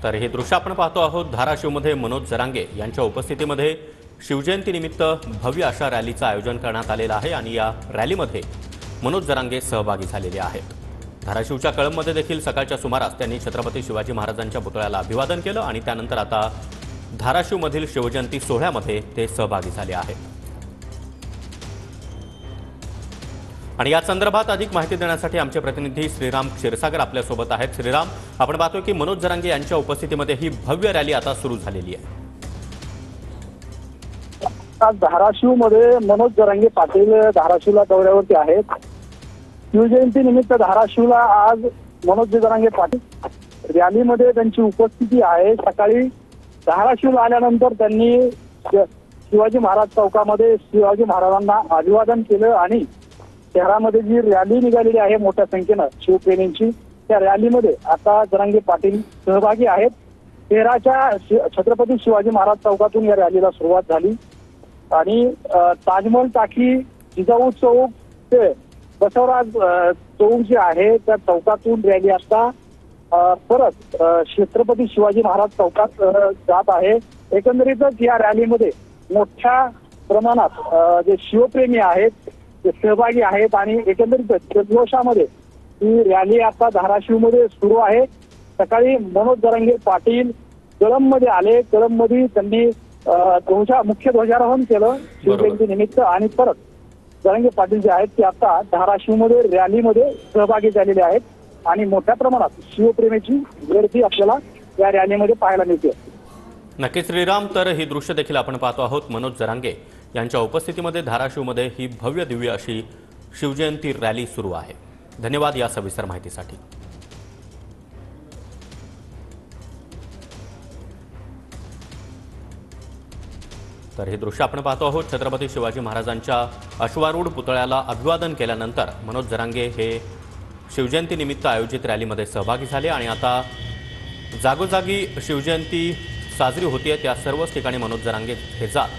तर हे दृश्य आपण पाहतो आहोत धाराशिवमध्ये मनोज जरांगे यांच्या उपस्थितीमध्ये शिवजयंतीनिमित्त भव्य अशा रॅलीचं आयोजन करण्यात आलेलं आहे आणि या रॅलीमध्ये मनोज जरांगे सहभागी झालेले आहेत। धाराशिवच्या कळंबमध्ये देखील सकाळच्या सुमारास त्यांनी छत्रपती शिवाजी महाराजांच्या पुतळ्याला अभिवादन केलं आणि त्यानंतर आता धाराशिवमधील शिवजयंती सोहळ्यामध्ये ते सहभागी झाले आहेत। आणि या संदर्भात अधिक माहिती देण्यासाठी आमचे प्रतिनिधी श्रीराम क्षीरसागर आपल्या सोबत आहेत। श्रीराम, आपण पाहतोय की मनोज जरांगे यांच्या उपस्थितीमध्ये ही भव्य रॅली आता सुरू झालेली आहे। आज धाराशिवमध्ये मनोज जरांगे पाटील धाराशिवला दौऱ्यावरती आहेत। शिवजयंती निमित्त धाराशिवला आज मनोज जरांगे पाटील रॅलीमध्ये त्यांची उपस्थिती आहे। सकाळी धाराशिवला आल्यानंतर त्यांनी शिवाजी महाराज चौकामध्ये शिवाजी महाराजांना अभिवादन केलं आणि शहरामध्ये जी रॅली निघालेली आहे मोठ्या संख्येनं शिवप्रेमींची, त्या रॅलीमध्ये आता जरांगे पाटील सहभागी आहेत। शहराच्या छत्रपती शिवाजी महाराज चौकातून या रॅलीला सुरुवात झाली आणि ताजमहल टाकी, जिजाऊ चौक ते बसवराज चौक जे आहे त्या चौकातून रॅली असता परत छत्रपती शिवाजी महाराज चौकात जात आहे। एकंदरीतच या रॅलीमध्ये मोठ्या प्रमाणात जे शिवप्रेमी आहेत ते सहभागी आहेत आणि एकंदरीत जल्लोषामध्ये ही रॅली आता धाराशिवमध्ये सुरू आहे। सकाळी मनोज जरांगे पाटील कळंबमध्ये आले, कळंबमध्ये त्यांनी मुख्य ध्वजारोहण केलं शिवजयंती निमित्त आणि परत जरांगे पाटील जे आहेत ते आता धाराशिवमध्ये रॅलीमध्ये सहभागी झालेले आहेत आणि मोठ्या प्रमाणात शिवप्रेमीची गर्दी आपल्याला या रॅलीमध्ये पाहायला मिळते। नक्कीच श्रीराम, तर ही दृश्य देखील आपण पाहतो आहोत। मनोज जरांगे यांच्या उपस्थितीमध्ये धाराशिवमध्ये ही भव्य दिव्य अशी शिवजयंती रॅली सुरू आहे। धन्यवाद या सविस्तर माहितीसाठी। तर हे दृश्य आपण पाहतो आहोत। छत्रपती शिवाजी महाराजांच्या अश्वारूढ पुतळ्याला अभिवादन केल्यानंतर मनोज जरांगे हे शिवजयंती निमित्त आयोजित रॅलीमध्ये सहभागी झाले आणि आता जागोजागी शिवजयंती साजरी होतीये त्या सर्वच ठिकाणी मनोज जरांगे हे जात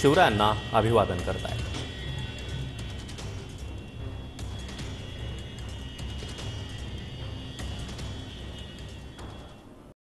शिवरायांना अभिवादन करत आहेत।